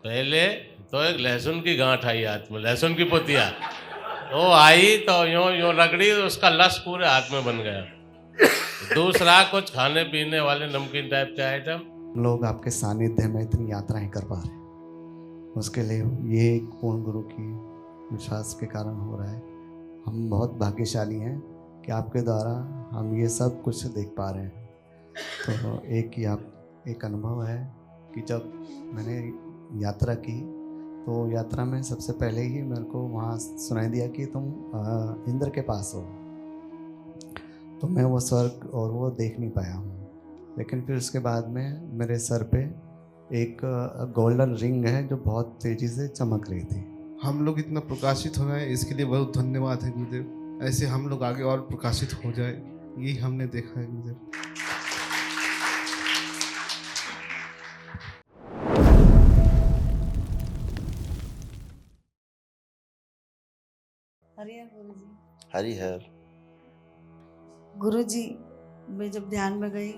पहले तो एक लहसुन की गांठ आई हाथ में, लहसुन की पोतिया, वो आई तो यूं यूं रगड़ी, उसका लस पूरे हाथ में बन गया। दूसरा कुछ खाने पीने वाले नमकीन टाइप के आइटम। लोग आपके सानिध्य में इतनी यात्राएं कर पा रहे हैं, उसके लिए ये एक पूर्ण गुरु की विश्वास के कारण हो रहा है। हम बहुत भाग्यशाली हैं कि आपके द्वारा हम ये सब कुछ देख पा रहे हैं। तो एक अनुभव है कि जब मैंने यात्रा की तो यात्रा में सबसे पहले ही मेरे को वहाँ सुनाई दिया कि तुम इंद्र के पास हो। तो मैं वो स्वर्ग और वो देख नहीं पाया हूँ, लेकिन फिर उसके बाद में मेरे सर पे एक गोल्डन रिंग है जो बहुत तेज़ी से चमक रही थी। हम लोग इतना प्रकाशित हो रहे हैं, इसके लिए बहुत धन्यवाद है गुरुदेव। ऐसे हम लोग आगे और प्रकाशित हो जाए, यही हमने देखा है गुरुदेव। हरिहर गुरुजी। हरिहर। गुरुजी, मैं जब ध्यान में गई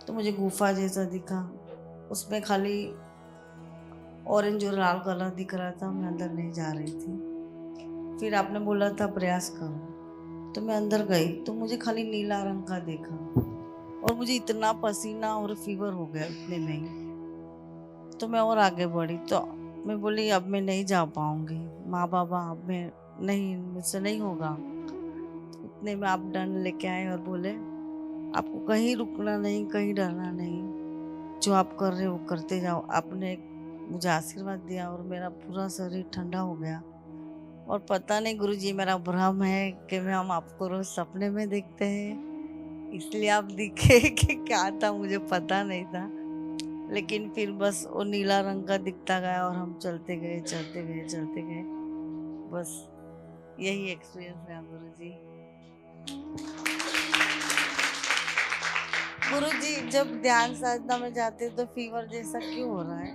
तो मुझे गुफा जैसा दिखा, उसमें खाली ऑरेंज और लाल कलर दिख रहा था। मैं अंदर नहीं जा रही थी। फिर आपने बोला था प्रयास करो, तो मैं अंदर गई तो मुझे खाली नीला रंग का देखा और मुझे इतना पसीना और फीवर हो गया इतने में ही। तो मैं और आगे बढ़ी तो मैं बोली अब मैं नहीं जा पाऊंगी, माँ बाबा अब मैं नहीं, मुझसे नहीं होगा। इतने में आप डंड लेके आए और बोले आपको कहीं रुकना नहीं, कहीं डरना नहीं, जो आप कर रहे हो वो करते जाओ। आपने मुझे आशीर्वाद दिया और मेरा पूरा शरीर ठंडा हो गया। और पता नहीं गुरुजी, मेरा भ्रम है कि हम आपको रोज सपने में देखते हैं, इसलिए आप दिखे कि क्या था मुझे पता नहीं था। लेकिन फिर बस वो नीला रंग का दिखता गया और हम चलते गए चलते गए चलते गए। बस यही एक्सपीरियंस है गुरुजी। गुरुजी, जब ध्यान साधना में जाते हैं तो फीवर जैसा क्यों हो रहा है?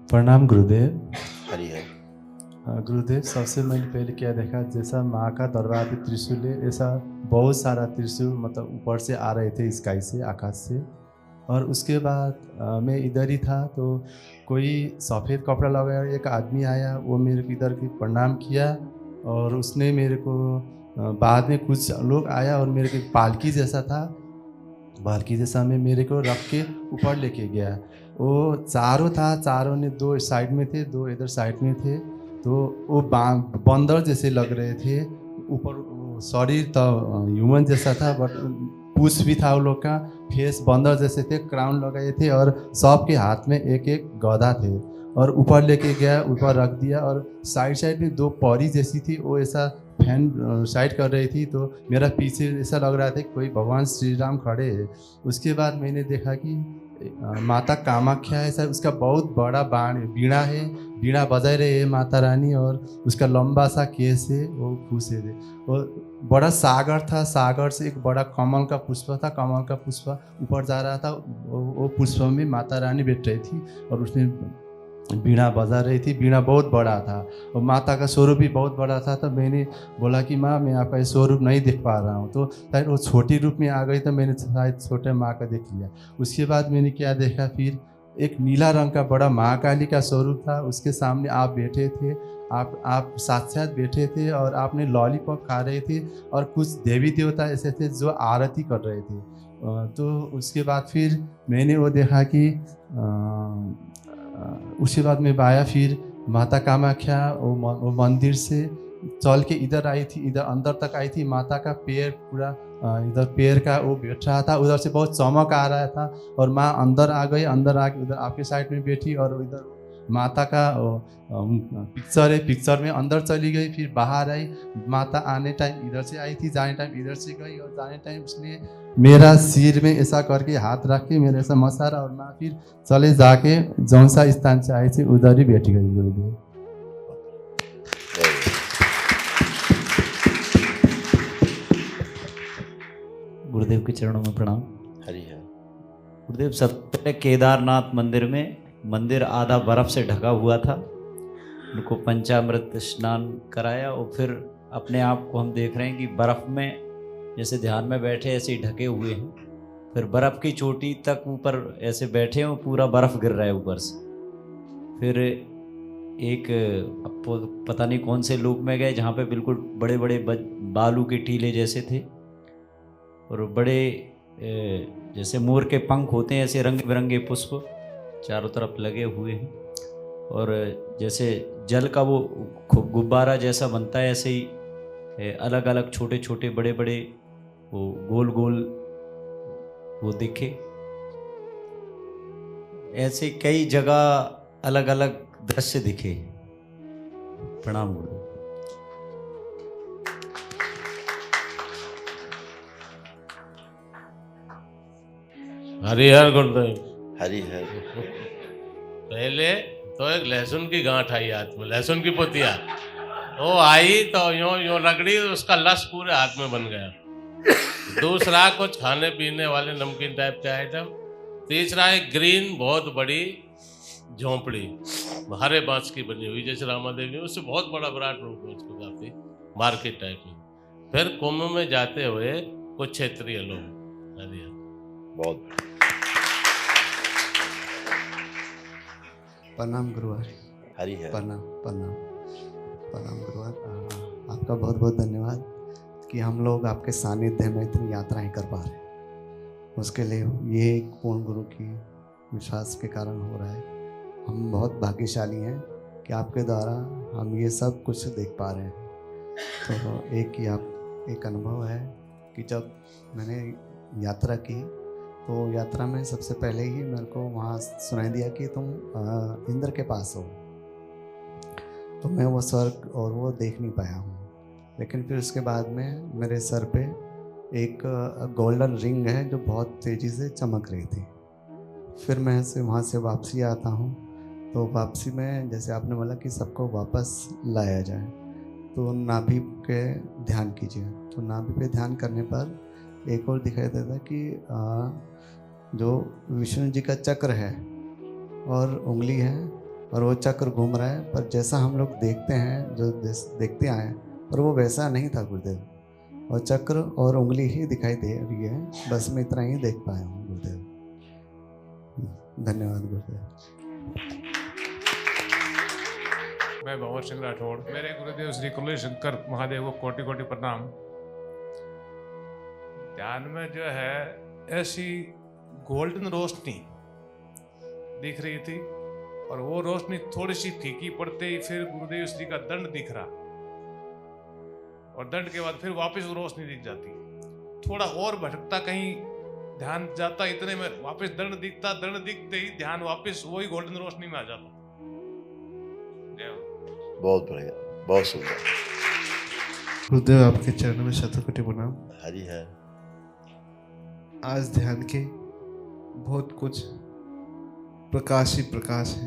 प्रणाम गुरुदेव। हरिहर। गुरुदेव, सबसे मैंने पहले क्या देखा, जैसा माँ का दरबार पे त्रिशूल है, ऐसा बहुत सारा त्रिशूल मतलब ऊपर से आ रहे थे, स्काई से, आकाश से। और उसके बाद मैं इधर ही था तो कोई सफ़ेद कपड़ा लगाया एक आदमी आया, वो मेरे को इधर की प्रणाम किया और उसने मेरे को बाद में कुछ लोग आया और मेरे को पालकी जैसा था, पालकी जैसा में मेरे को रख के ऊपर लेके गया। वो चारों था, चारों ने दो साइड में थे, दो इधर साइड में थे। तो वो बंदर जैसे लग रहे थे। ऊपर शरीर तो ह्यूमन जैसा था, बट पूछ भी था वो लोग का, फेस बंदर जैसे थे, क्राउन लगाए थे और सबके हाथ में एक एक गदा थे। और ऊपर लेके गया, ऊपर रख दिया और साइड साइड में दो परी जैसी थी, वो ऐसा फैन साइड कर रही थी। तो मेरा पीछे ऐसा लग रहा था कि कोई भगवान श्री राम खड़े हैं। उसके बाद मैंने देखा कि माता कामाख्या है, सर उसका बहुत बड़ा बीड़ा है, बीड़ा बजा रहे है माता रानी, और उसका लंबा सा केस है, वो खुश है। वो बड़ा सागर था, सागर से एक बड़ा कमल का पुष्प था, कमल का पुष्प ऊपर जा रहा था। वो पुष्प में माता रानी बैठ रही थी और उसने बीड़ा बजा रही थी। बीड़ा बहुत बड़ा था और माता का स्वरूप भी बहुत बड़ा था। तो मैंने बोला कि माँ, मैं आपका ये स्वरूप नहीं देख पा रहा हूँ। तो शायद वो छोटी रूप में आ गई, तो मैंने शायद छोटे माँ का देख लिया। उसके बाद मैंने क्या देखा, फिर एक नीला रंग का बड़ा महाकाली का स्वरूप था, उसके सामने आप बैठे थे, आप साक्षात बैठे थे और आपने लॉलीपॉप खा रहे थे और कुछ देवी देवता ऐसे थे जो आरती कर रहे थे। तो उसके बाद फिर मैंने वो देखा कि उसके बाद मैं आया, फिर माता कामाख्या वो मंदिर से चल के इधर आई थी, इधर अंदर तक आई थी। माता का पैर पूरा इधर पैर का वो बैठ रहा था, उधर से बहुत चमक आ रहा था और माँ अंदर आ गई। अंदर आके उधर आपके साइड में बैठी और इधर माता का पिक्चर है, पिक्चर में अंदर चली गई। फिर बाहर आई, माता आने टाइम इधर से आई थी, जाने टाइम इधर से गई और जाने टाइम उसने मेरा सिर में ऐसा करके हाथ रख के मेरे ऐसा मसारा और माँ फिर चले जाके जौन सा स्थान से आई थी उधर ही बैठ गई। गुरुदेव, गुरुदेव के चरणों में प्रणाम। हरिहर। गुरुदेव, सबसे पहले केदारनाथ मंदिर में मंदिर आधा बर्फ़ से ढका हुआ था, उनको पंचामृत स्नान कराया और फिर अपने आप को हम देख रहे हैं कि बर्फ़ में जैसे ध्यान में बैठे ऐसे ही ढके हुए हैं। फिर बर्फ़ की चोटी तक ऊपर ऐसे बैठे हैं, पूरा बर्फ़ गिर रहा है ऊपर से। फिर एक आपको पता नहीं कौन से लोक में गए जहाँ पे बिल्कुल बड़े बड़े बालू के टीले जैसे थे और बड़े जैसे मोर के पंख होते हैं ऐसे रंग बिरंगे पुष्प चारों तरफ लगे हुए हैं और जैसे जल का वो गुब्बारा जैसा बनता है ऐसे ही अलग अलग छोटे छोटे बड़े बड़े वो गोल गोल वो दिखे। ऐसे कई जगह अलग अलग दृश्य दिखे। प्रणाम गुरु। हरिहर गुरुदेव। हरी हर। पहले तो एक लहसुन की गांठ आई हाथ में, लहसुन की पोतिया। वो आई तो यूं यूं रगड़ी, उसका लस पूरे हाथ में बन गया। दूसरा कुछ खाने पीने वाले नमकीन टाइप के आइटम। तीसरा एक ग्रीन बहुत बड़ी झोंपड़ी हरे बांस की बनी हुई जैसे रामा देवी, उससे बहुत बड़ा विराट रूप है उसको, काफी मार्केट टाइप में। फिर कुंभ में जाते हुए कुछ क्षेत्रीय लोग। हरिहर। बहुत प्रणाम गुरुवार। हरी हर। प्रणाम प्रणाम प्रणाम गुरुवार। आपका बहुत बहुत धन्यवाद कि हम लोग आपके सानिध्य में इतनी यात्राएं कर पा रहे हैं। उसके लिए ये एक पूर्ण गुरु की विश्वास के कारण हो रहा है। हम बहुत भाग्यशाली हैं कि आपके द्वारा हम ये सब कुछ देख पा रहे हैं। तो एक अनुभव है कि जब मैंने यात्रा की तो यात्रा में सबसे पहले ही मेरे को वहाँ सुनाई दिया कि तुम इंद्र के पास हो। तो मैं वो स्वर्ग और वो देख नहीं पाया हूँ। लेकिन फिर उसके बाद में मेरे सर पे एक गोल्डन रिंग है जो बहुत तेज़ी से चमक रही थी। फिर मैं वहाँ से वापसी आता हूँ तो वापसी में जैसे आपने बोला कि सबको वापस लाया जाए तो नाभि पे ध्यान कीजिए। तो नाभि पे ध्यान करने पर एक और दिखाई देता कि जो विष्णु जी का चक्र है और उंगली है और वो चक्र घूम रहा है, पर जैसा हम लोग देखते हैं जो देखते आए पर वो वैसा नहीं था गुरुदेव। और चक्र और उंगली ही दिखाई दे रही है, बस मैं इतना ही देख पाया हूँ गुरुदेव। धन्यवाद गुरुदेव। मैं भंवर सिंह राठौड़। मेरे गुरुदेव श्री कुल्ले शंकर महादेव को कोटि कोटि प्रणाम। ध्यान में जो है ऐसी गोल्डन रोशनी दिख रही थी और वो रोशनी थोड़ी सी फीकी पड़ते ही फिर गुरुदेव श्री का दंड दिख रहा और दंड के बाद फिर वापस वो रोशनी दिख जाती। थोड़ा और भटकता कहीं ध्यान जाता, इतने में वापस दंड दिखता, दंड दिखते ही ध्यान वापस वही गोल्डन रोशनी में आ जाता। बहुत बढ़िया, बहुत सुंदर। गुरुदेव आपके चरणों में शतकोटि प्रणाम। हरी हर। आज ध्यान के बहुत कुछ प्रकाश ही प्रकाश है।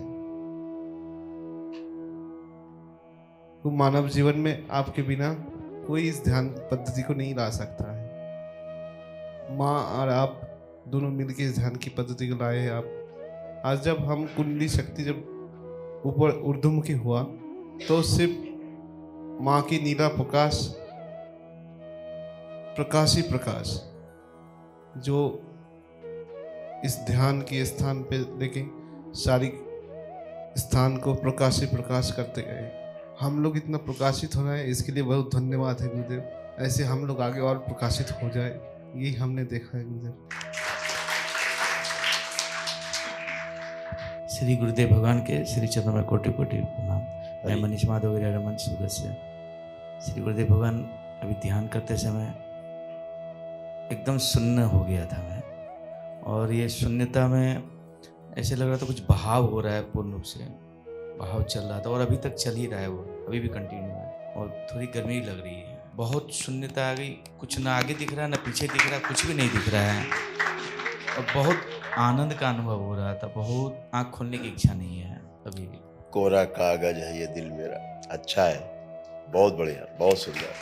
तो मानव जीवन में आपके बिना कोई इस ध्यान पद्धति को नहीं ला सकता है। माँ और आप दोनों मिलकर इस ध्यान की पद्धति को लाए हैं आप। आज जब हम कुंडली शक्ति जब ऊपर ऊर्ध्वमुखी हुआ तो सिर्फ माँ की नीला प्रकाश प्रकाश ही प्रकाश जो इस ध्यान के स्थान पे लेके सारी स्थान को प्रकाश ही प्रकाश करते गए। हम लोग इतना प्रकाशित हो रहे हैं, इसके लिए बहुत धन्यवाद है गुरुदेव। ऐसे हम लोग आगे और प्रकाशित हो जाए, यही हमने देखा है गुरुदेव। श्री गुरुदेव भगवान के श्री चरणों में कोटि कोटि प्रणाम। मैं मनीष माधव रमन सूरत से। श्री गुरुदेव भगवान अभी ध्यान करते समय एकदम शून्य हो गया था मैं, और ये शून्यता में ऐसे लग रहा था कुछ बहाव हो रहा है, पूर्ण रूप से बहाव चल रहा था और अभी तक चल ही रहा है, वो अभी भी कंटिन्यू है और थोड़ी गर्मी लग रही है। बहुत शून्यता आ गई, कुछ ना आगे दिख रहा है ना पीछे दिख रहा है, कुछ भी नहीं दिख रहा है और बहुत आनंद का अनुभव हो रहा था। बहुत आँख खोलने की इच्छा नहीं है अभी भी। कोरा कागज है ये दिल मेरा। अच्छा है, बहुत बढ़िया, बहुत सुंदर,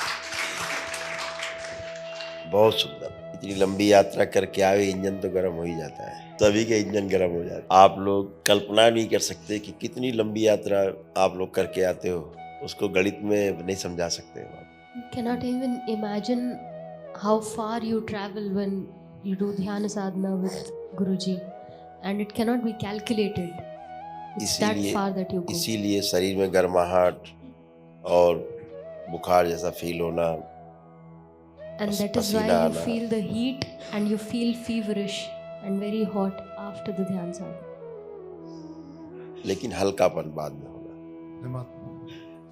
बहुत सुंदर। इतनी लंबी यात्रा करके आए, इंजन तो गर्म हो ही जाता है, तभी के इंजन गर्म हो जाता है। आप लोग कल्पना नहीं कर सकते कि कितनी लंबी यात्रा आप लोग करके आते हो, उसको गणित में नहीं समझा सकते आप। Cannot even imagine how far you travel when you do dhyana sadhana with Guruji, and it cannot be calculated. It's that इसीलिए far that you go. इसीलिए शरीर में गर्माहट और बुखार जैसा फील होना, And that is why पसीना you आना। feel the heat and you feel feverish and very hot after the Dhyan Sadhana. लेकिन हल्कापन बाद में होगा।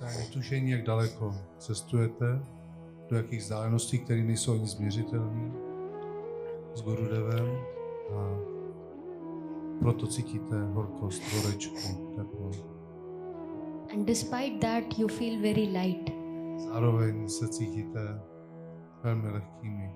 Máte tušení, jak daleko cestujete, do jakých vzdáleností, které nejsou ani změřitelné s Gurudevem a proto cítíte horkost, horečku, teplo. And despite that, you feel very light. Zároveň se cítíte velmi lehkými.